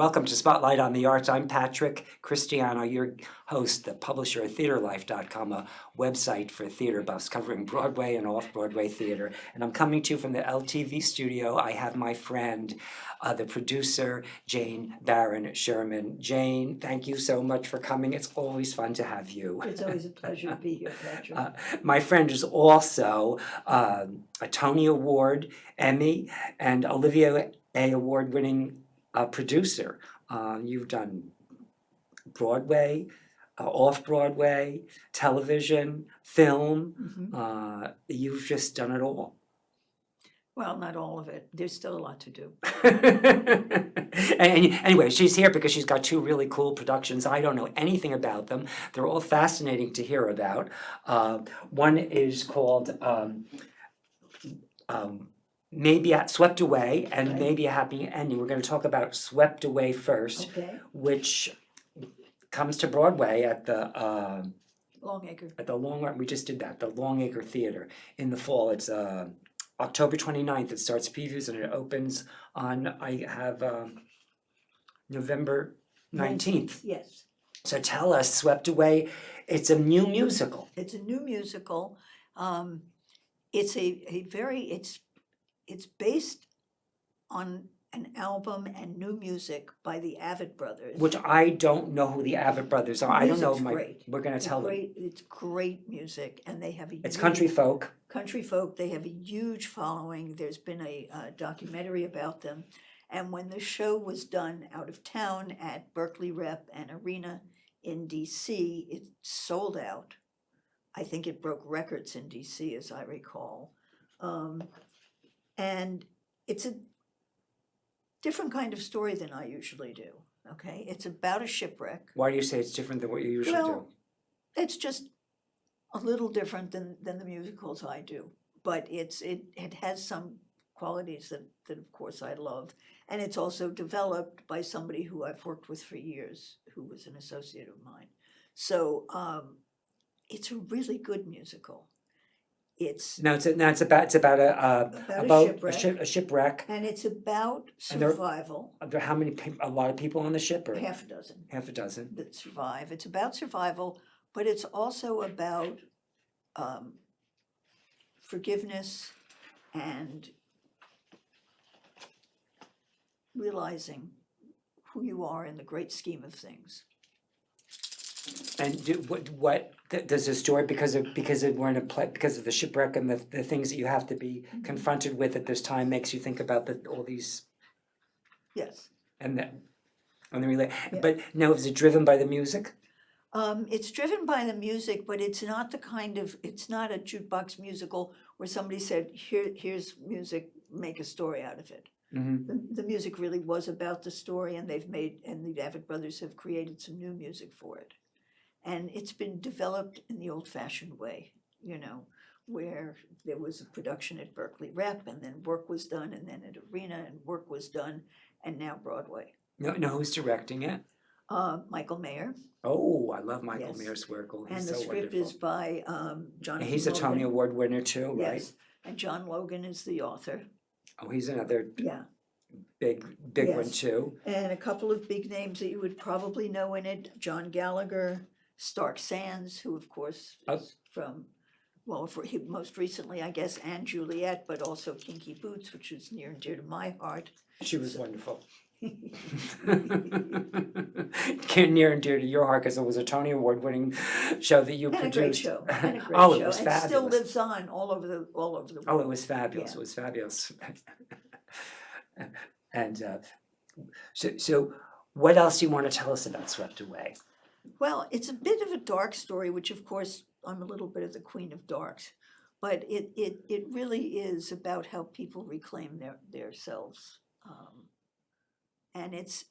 welcome to Spotlight on the Arts. I'm Patrick Cristiano, your host, the publisher of TheaterLife.com, a website for theater buffs covering Broadway and off-Broadway theater. And I'm coming to you from the LTV studio. I have my friend, the producer, Jayne Baron Sherman. Jayne, thank you so much for coming. It's always fun to have you. It's always a pleasure to be here, Patrick. My friend is also a Tony Award, Emmy, and Olivier Award-winning producer. You've done Broadway, off-Broadway, television, film. You've just done it all. Well, not all of it. There's still a lot to do. Anyway, she's here because she's got two really cool productions. I don't know anything about them. They're all fascinating to hear about. One is called Maybe Swept Away and Right. Maybe a Happy Ending. We're going to talk about Swept Away first, Okay. which comes to Broadway at the Longacre. we just did that, the Longacre Theater in the fall. It's October 29th. It starts previews and it opens on, I have November 19th. Yes. So tell us, Swept Away, it's a new musical. It's a new musical. It's based on an album and new music by the Avett Brothers. Which I don't know who the Avett Brothers are. I don't know. Music's great. We're going to tell them. It's great music, and they have a It's huge- country folk. Country folk. They have a huge following. There's been a documentary about them, and when the show was done out of town at Berkeley Rep and Arena in DC, it sold out. I think it broke records in DC, as I recall, and it's a different kind of story than I usually do. Okay, it's about a shipwreck. Why do you say it's different than what you usually do? It's just a little different than the musicals I do, but it has some qualities that of course I love, and it's also developed by somebody who I've worked with for years, who was an associate of mine. So it's a really good musical. It's It's about a shipwreck. and it's about And there- survival. Are there how many people? A lot of people on the ship, or Half a dozen half a dozen? that survive. It's about survival, but it's also about forgiveness and realizing who you are in the great scheme of things. And does the story because of we're in a because of the shipwreck and the things that you have to be confronted with at this time makes you think about all these Yes. and the relay. Yeah. But no, is it driven by the music? It's driven by the music, but it's not it's not a jukebox musical where somebody said, here's music, make a story out of it. Mm-hmm. The music really was about the story, and the Avett Brothers have created some new music for it. And it's been developed in the old-fashioned way, where there was a production at Berkeley Rep, and then work was done, and then at Arena, and work was done, and now Broadway. No, who's directing it? Michael Mayer. Oh, I love Michael Yes. Mayer's work. Oh, he's And the so script wonderful. is by Jonathan And he's a Tony Logan. Award winner too, right? Yes, and John Logan is the author. Oh, he's another Yeah, big one Yes. too. and a couple of big names that you would probably know in it: John Gallagher, Stark Sands, who of course Oh. is from, most recently, I guess, and Juliet, but also Kinky Boots, which is near and dear to my heart. She was wonderful. Near and dear to your heart because it was a Tony Award winning show that you And a produced. great show, and a great Oh, show, it was and still fabulous. lives on all over the world. Oh, it was fabulous. Yeah. It was fabulous. And so what else do you want to tell us about Swept Away? Well, it's a bit of a dark story, which of course I'm a little bit of the queen of darks, but it really is about how people reclaim their selves. And it's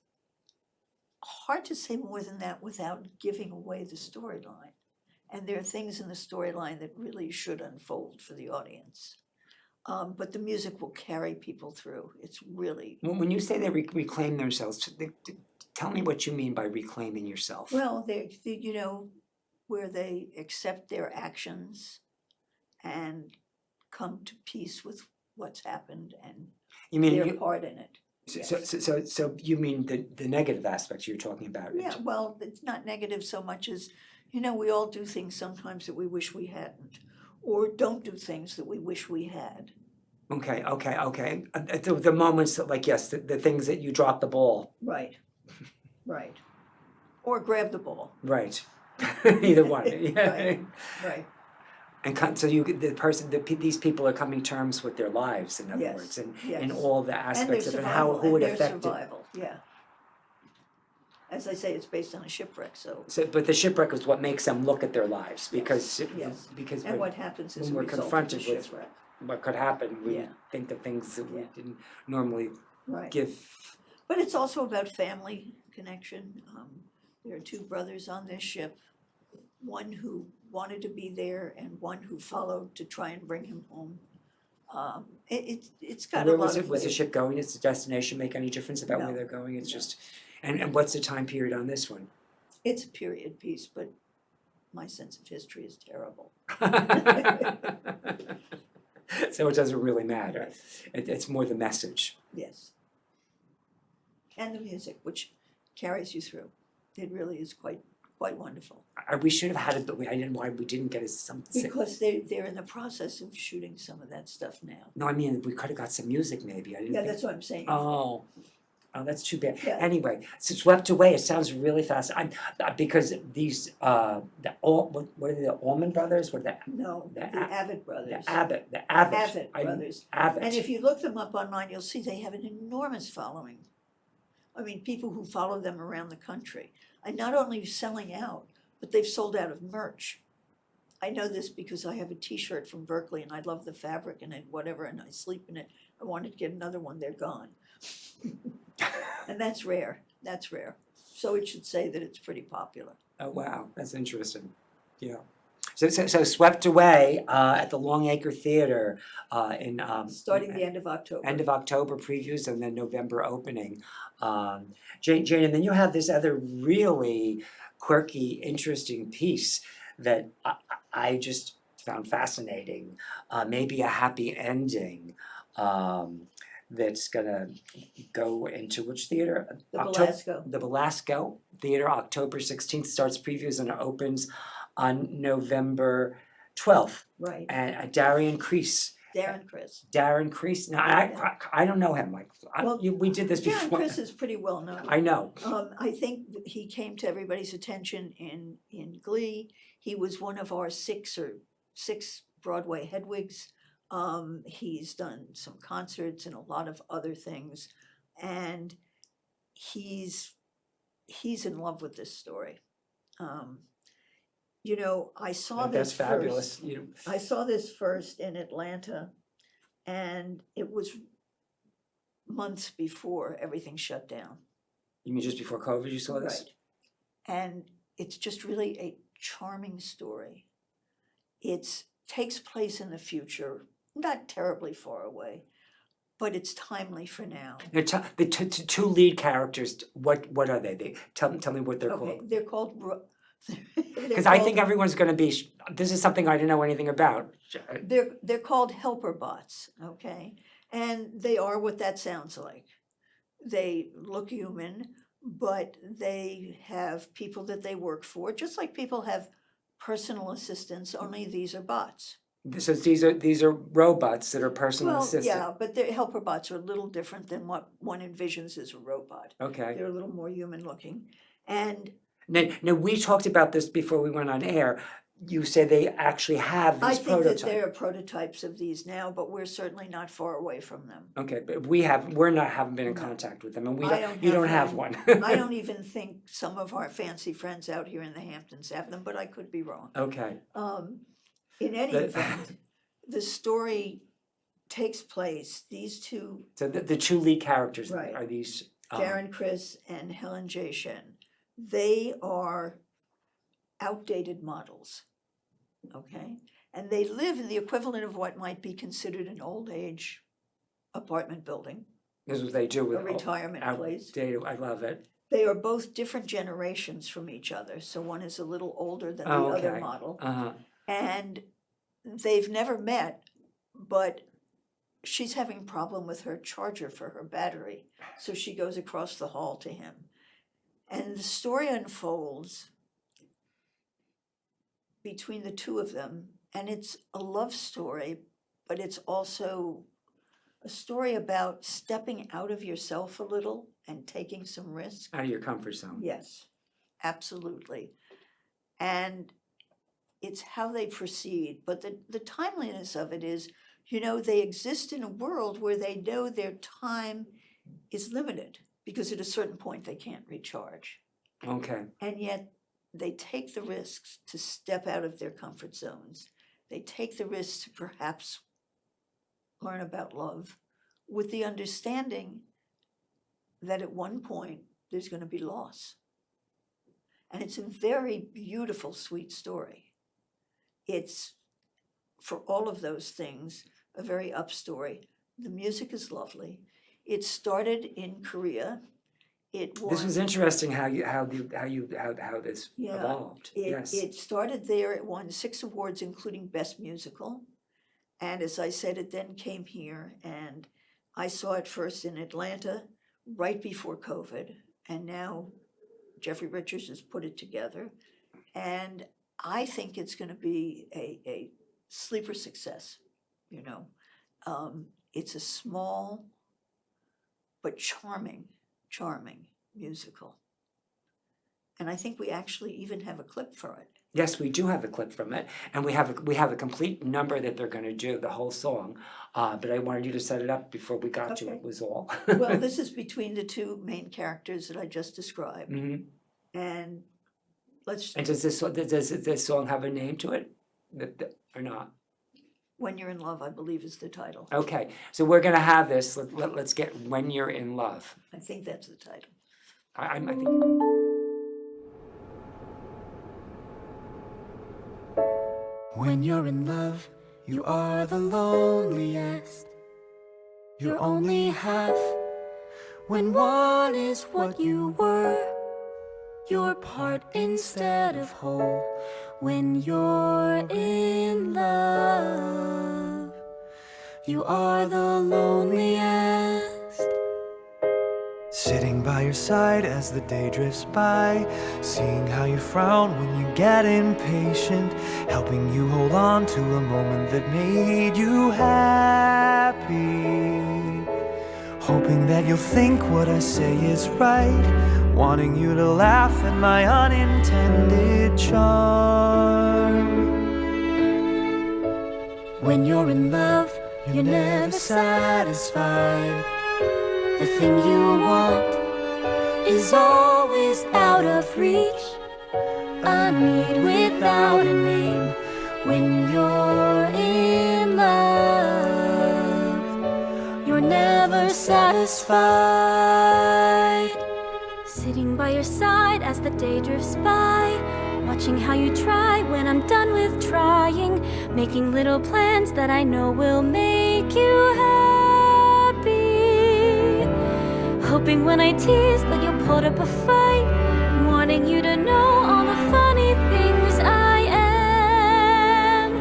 hard to say more than that without giving away the storyline. And there are things in the storyline that really should unfold for the audience. But the music will carry people through. It's really, When you say they reclaim themselves, tell me what you mean by reclaiming yourself. well, where they accept their actions and come to peace with what's happened and You mean their part in it. So you mean the negative aspects you're talking about? Yeah, well, it's not negative so much as, we all do things sometimes that we wish we hadn't, or don't do things that we wish we had. Okay. The moments that, like, yes, the things that you drop the ball. Right, right. Or grab the ball. Right. Either one. Yeah. Right. And so these people are coming terms with their lives, in other Yes, words, and yes. in all the And their aspects of it, survival, who it and their affected. survival, yeah. As I say, it's based on a shipwreck, so, But the shipwreck is what makes them look at their lives, because yes. because And what happens as when a we're result of the confronted with shipwreck. what could happen, we Yeah. think of things that we Yeah. didn't normally Right. give. But it's also about family connection. There are two brothers on this ship, one who wanted to be there and one who followed to try and bring him home. It's got a Where lot was it? of Was the layers. ship going? Does the destination make any difference about where No. they're going? It's No. just, and what's the time period on this one? It's a period piece, but my sense of history is terrible. So it doesn't really matter. Right. It's more the message. Yes. And the music, which carries you through. It really is quite wonderful. We should have had it, but I didn't. Why we didn't get it? Because they're in the process of shooting some of that stuff now. No, I mean, we could have got some music maybe. I didn't Yeah, think. that's what I'm saying. Oh, that's too bad. Yeah. Anyway, so Swept Away, it sounds really fast. Because these, what are they, the Allman Brothers? What are No, the the Avett Brothers. the Avett Avett Brothers. Avett. And if you look them up online, you'll see they have an enormous following. I mean, people who follow them around the country. And not only selling out, but they've sold out of merch. I know this because I have a T-shirt from Berkeley and I love the fabric and whatever, and I sleep in it. I wanted to get another one, they're gone. And that's rare, So it should say that it's pretty popular. Oh, wow, that's interesting. Yeah. So Swept Away at the Longacre Theater in Starting the end of October. end of October previews and then November opening. Jayne, and then you have this other really quirky, interesting piece that I just found fascinating. Maybe a happy ending. That's gonna go into which theater? The Belasco. The Belasco Theater, October 16th, starts previews and it opens on November 12th. Right, And Darren Criss. Darren Criss. Now, I don't know him, Mike. Well, we did this Darren before. Criss is pretty well known. I know. I think he came to everybody's attention in Glee. He was one of our six Broadway Hedwigs. He's done some concerts and a lot of other things, and he's in love with this story. I saw That's this fabulous. first. I saw this first in Atlanta, and it was months before everything shut down. You mean just before COVID you saw this? Right. And it's just really a charming story. It takes place in the future, not terribly far away, but it's timely for now. Now, the two lead characters, what are they? Tell me what they're Okay, called. they're called. Because I think everyone's going to be. This is something I didn't know anything about. They're called helper bots, okay, and they are what that sounds like. They look human, but they have people that they work for, just like people have personal assistants. Only these are bots. So these are robots that are personal assistants. Yeah, but the helper bots are a little different than what one envisions as a robot. Okay. They're a little more human looking, and. Now we talked about this before we went on air. You say they actually have these prototypes. I think that there are prototypes of these now, but we're certainly not far away from them. Okay, but haven't been in contact with them, and you don't have one. I don't even think some of our fancy friends out here in the Hamptons have them, but I could be wrong. Okay. In any event, the story takes place. These two. So the two lead characters Right. are these. Darren Criss and Helen J. Shen. They are outdated models, okay? And they live in the equivalent of what might be considered an old age apartment building, This is what they do with a retirement place. outdated. I love it. They are both different generations from each other, so one is a little older than the other Okay. model. Uh-huh. And they've never met, but she's having problem with her charger for her battery, so she goes across the hall to him. And the story unfolds between the two of them, and it's a love story, but it's also a story about stepping out of yourself a little and taking some risk. Out of your comfort zone. Yes, absolutely. And it's how they proceed, but the timeliness of it is, you know, they exist in a world where they know their time is limited, because at a certain point they can't recharge. Okay. And yet they take the risks to step out of their comfort zones. They take the risks to perhaps learn about love with the understanding that at one point there's going to be loss. And it's a very beautiful, sweet story. It's, for all of those things, a very up story. The music is lovely. It started in Korea. It won, This was interesting how this Yeah, evolved. Yes. It started there. It won 6 awards, including Best Musical. And as I said, it then came here, and I saw it first in Atlanta right before COVID. And now Jeffrey Richards has put it together. And I think it's going to be a sleeper success, you know. It's a small but charming musical. And I think we actually even have a clip for it. Yes, we do have a clip from it, and we have a complete number that they're going to do, the whole song. But I wanted you to set it up before we got to Okay. it, was all. Well, this is between the two main characters that I just described. Mhm. And let's, And does this song have a name to it, or not? When You're in Love, I believe, is the title. Okay, so we're going to have this. Let's get When You're in Love. I think that's the title. I think. When you're in love, you are the loneliest. You're only half. When one is what you were, you're part instead of whole. When you're in love, you are the loneliest. Sitting by your side as the day drifts by, seeing how you frown when you get impatient, helping you hold on to a moment that made you happy. Hoping that you'll think what I say is right, wanting you to laugh at my unintended charm. When you're in love, you're never satisfied. The thing you want is always out of reach. A need without a name. When you're in love, you're never satisfied. Sitting by your side as the day drifts by, watching how you try when I'm done with trying, making little plans that I know will make you happy. Hoping when I tease that you'll put up a fight, wanting you to know all the funny things I am.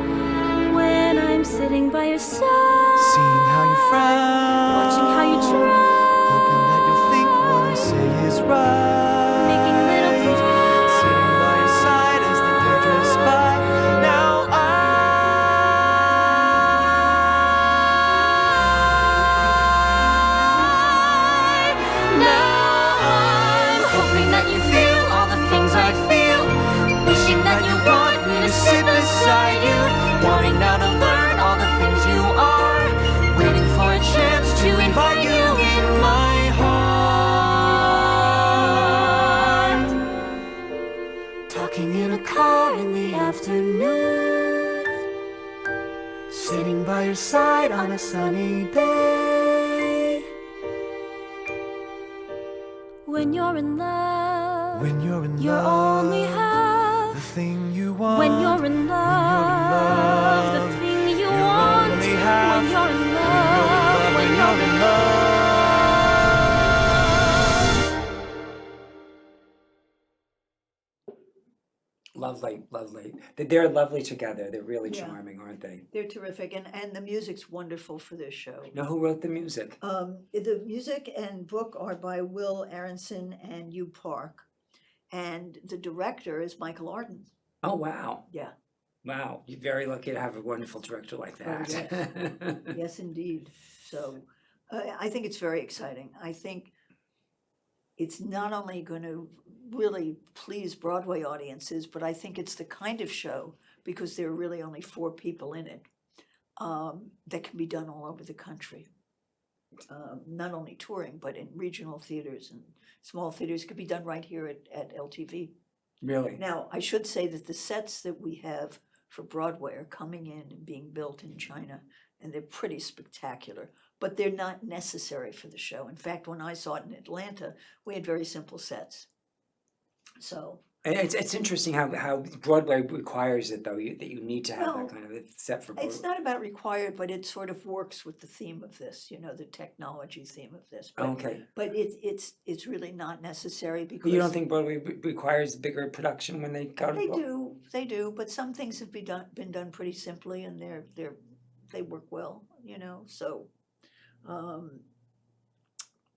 When I'm sitting by your side, Seeing how you frown, watching how you try, hoping that you'll think what I say is right. making little plans. Sitting by your side as the day drifts by. Now I'm hoping that you feel all the things I feel, wishing that you want me to sit beside you, wanting now to learn all the things you are, waiting for a chance to invite you in my heart. Talking in a car in the afternoon, sitting by your side on a sunny day. When you're in love, when you're in you love, only the have. thing you want. When you're in love, the thing you want. only have. When you're in love, When you're in love. Lovely, lovely. They're lovely together. They're really Yeah. charming, aren't they? They're terrific, and the music's wonderful for this show. Know who wrote the music? The music and book are by Will Aronson and Hugh Park, and the director is Michael Arden. Oh, wow. Yeah. Wow. You're very lucky to have a wonderful director like that. yes. Yes, indeed. So I think it's very exciting. I think it's not only going to really please Broadway audiences, but I think it's the kind of show, because there are really only 4 people in it, that can be done all over the country. Not only touring, but in regional theaters and small theaters. It could be done right here at LTV. Really? Now, I should say that the sets that we have for Broadway are coming in and being built in China, and they're pretty spectacular, but they're not necessary for the show. In fact, when I saw it in Atlanta, we had very simple sets. So And it's interesting how Broadway requires it, though, that you need to have Well, that kind of a set for Broadway. it's not about required, but it sort of works with the theme of this, the technology theme of this. But, Okay. but it's really not necessary But because you don't think Broadway requires bigger production when they go to they do, but some things have been done pretty simply, and they work well, So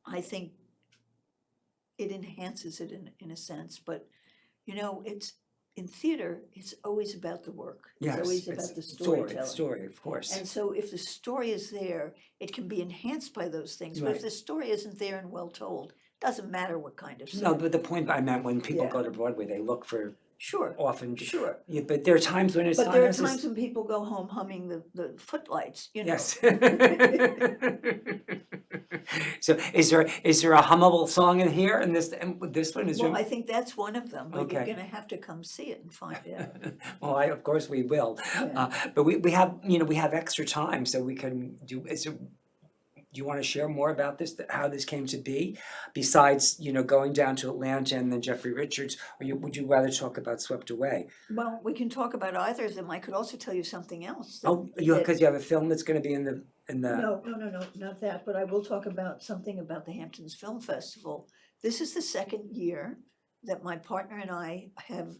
I think it enhances it in a sense, but it's in theater. It's always about the work. Yes, it's always about the storytelling. story, of course. And so if the story is there, it can be enhanced by those things. But if Right. the story isn't there and well told, doesn't matter what kind of No, set. but the point I meant, when people Yeah. go to Broadway, they look for Sure, often. sure. Yeah, but there are times when it's But not there are necessary. times when people go home humming the footlights, Yes. So is there a hummable song in here, and this one is? Well, I think that's one of them, but you're Okay. gonna have to come see it and find out. Well, of course we will, Yeah. but we have we have extra time, so we can do. Do you want to share more about this? How this came to be, besides going down to Atlanta and then Jeffrey Richards, or would you rather talk about Swept Away? Well, we can talk about either of them. I could also tell you something else. Oh, because you have a film that's going to be in the. No, not that, but I will talk about something about the Hamptons Film Festival. This is the second year that my partner and I have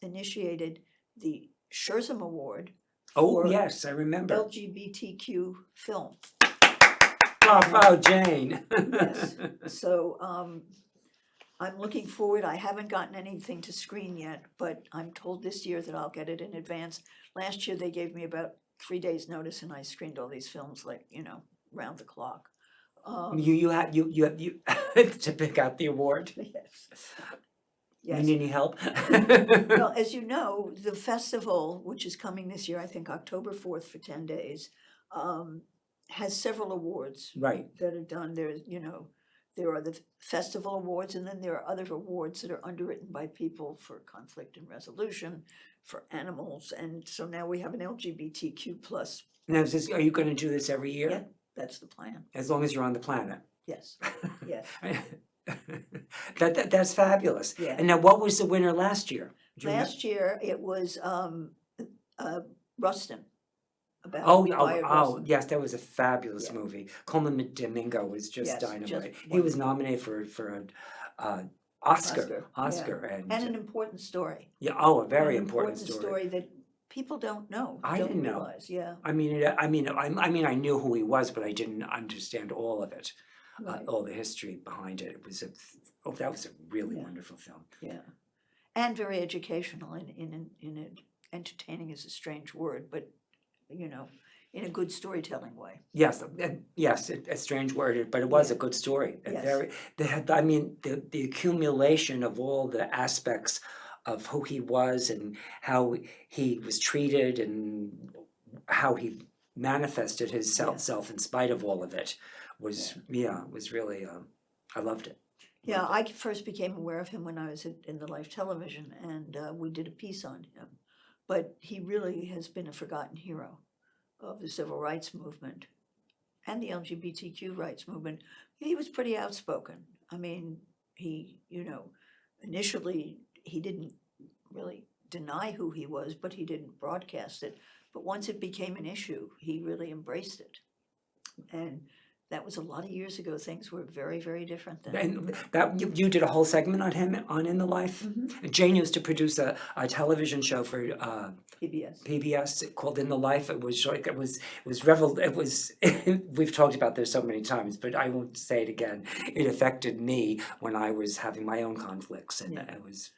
initiated the Sherman Award Oh for yes, I remember. LGBTQ film. Bravo, Jane. Yes, so I'm looking forward. I haven't gotten anything to screen yet, but I'm told this year that I'll get it in advance. Last year, they gave me about 3 days' notice, and I screened all these films round the clock. You have to pick out the award. Yes. You Yes. need any help? Well, as you know, the festival, which is coming this year, I think October 4th for 10 days, has several awards Right. that are done. There are the festival awards, and then there are other awards that are underwritten by people for conflict and resolution, for animals, and so now we have an LGBTQ plus. Now, are you going to do this every year? Yeah, that's the plan. As long as you're on the planet. Yes, yes. That's fabulous. Yeah. And now, what was the winner last year? Do you Last year it was Rustin. About Oh, the oh, Bayard oh, Rustin. yes, that was a fabulous Yeah. movie. Coleman Domingo was just Yes, dynamite. just He was wonderful. nominated for an Oscar, yeah. and And an important story. yeah, oh, a very An important story. that people don't know. I don't didn't know. realize. Yeah. I mean, I knew who he was, but I didn't understand all of it, Right. all the history behind it. It was that was a really Yeah. wonderful film. Yeah, and very educational in entertaining is a strange word, but in a good storytelling way. Yes, yes, a strange word, but it was a good story. A Yes. very, the accumulation of all the aspects of who he was and how he was treated and how he manifested his Yeah. self in spite of all of it was was really I loved it. Yeah, I first became aware of him when I was in the Life Television, and we did a piece on him. But he really has been a forgotten hero of the civil rights movement and the LGBTQ rights movement. He was pretty outspoken. I mean, he, initially he didn't really deny who he was, but he didn't broadcast it. But once it became an issue, he really embraced it. And that was a lot of years ago. Things were very, very different then. And that you did a whole segment on him on In the Life. Mhm. Jane used to produce a television show for PBS. PBS called In the Life. It was like it was we've talked about this so many times, but I won't say it again. It affected me when I was having my own conflicts, and Yeah. it was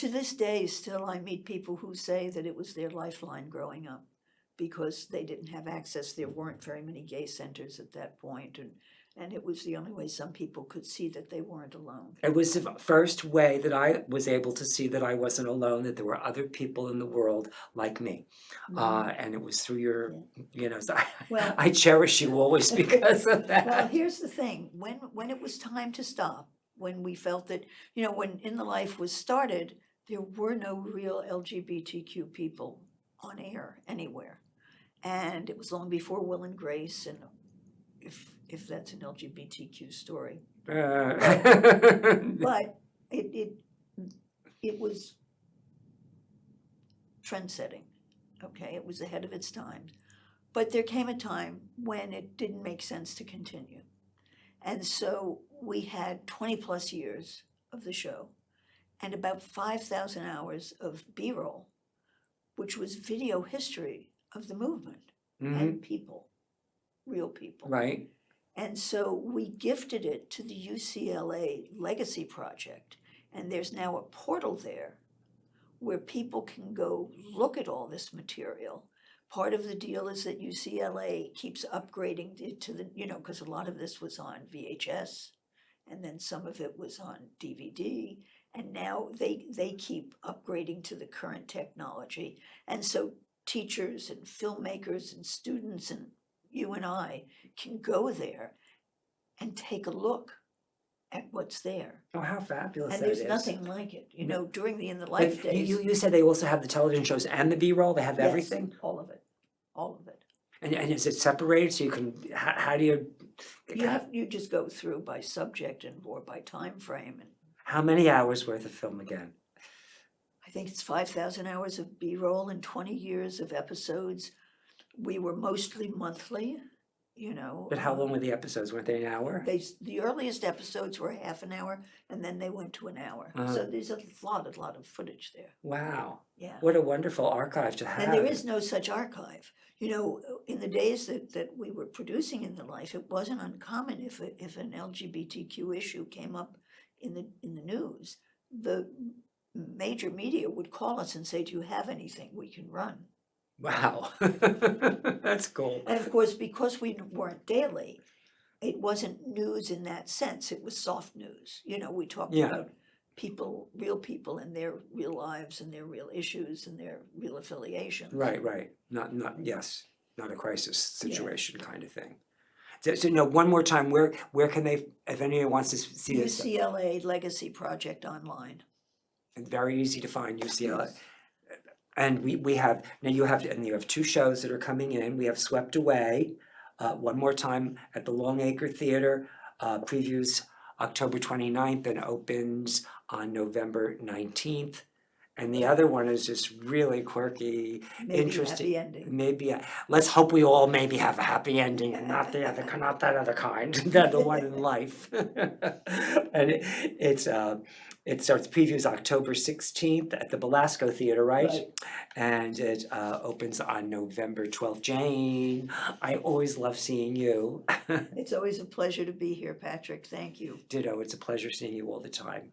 To this day, still I meet people who say that it was their lifeline growing up because they didn't have access. There weren't very many gay centers at that point, and it was the only way some people could see that they weren't alone. It was the first way that I was able to see that I wasn't alone, that there were other people in the world like me. And it was through your, so Well- I cherish you always because of that. Well, here's the thing, when it was time to stop, when we felt that, when In the Life was started, there were no real LGBTQ people on air anywhere. And it was long before Will and Grace, and if that's an LGBTQ story. But it was trend-setting, okay? It was ahead of its time. But there came a time when it didn't make sense to continue. And so we had 20-plus years of the show and about 5,000 hours of B-roll, which was video history of the movement and people, real people. Right. And so we gifted it to the UCLA Legacy Project, and there's now a portal there where people can go look at all this material. Part of the deal is that UCLA keeps upgrading it to the, because a lot of this was on VHS, and then some of it was on DVD, and now they keep upgrading to the current technology. And so teachers and filmmakers and students and you and I can go there and take a look at what's there. Oh, how fabulous And that there's is. nothing like it, during the In the But Life days. you said they also have the television shows and the B-roll. They have Yes, everything. all of it, all of it. And is it separated so you can? How do you? You just go through by subject or by time frame, and How many hours worth of film again? I think it's 5,000 hours of B-roll and 20 years of episodes. We were mostly monthly, But how long were the episodes? Weren't they an hour? The earliest episodes were half an hour, and then they went to an hour. So there's a lot of footage there. Wow. Yeah. What a wonderful archive to have. And there is no such archive. In the days that we were producing In the Life, it wasn't uncommon if an LGBTQ issue came up in the news, the major media would call us and say, "Do you have anything we can run?" Wow. That's cool. And of course, because we weren't daily, it wasn't news in that sense. It was soft news. We talked Yeah. about people, real people and their real lives and their real issues and their real affiliations. Right. Not a crisis situation kind of thing. So one more time, where can they, if anyone wants to see this? UCLA Legacy Project online. Very easy to find, UCLA. Yes. And we have, now you have two shows that are coming in. We have Swept Away, one more time at the Longacre Theater, previews October 29th and opens on November 19th. And the other one is just really quirky, Maybe interesting. happy ending. Maybe let's hope we all maybe have a happy ending and not that other kind, the one in life. And it starts previews October 16th at the Belasco Theater, right? And it opens on November 12th. Jane, I always love seeing you. It's always a pleasure to be here, Patrick. Thank you. Ditto, it's a pleasure seeing you all the time.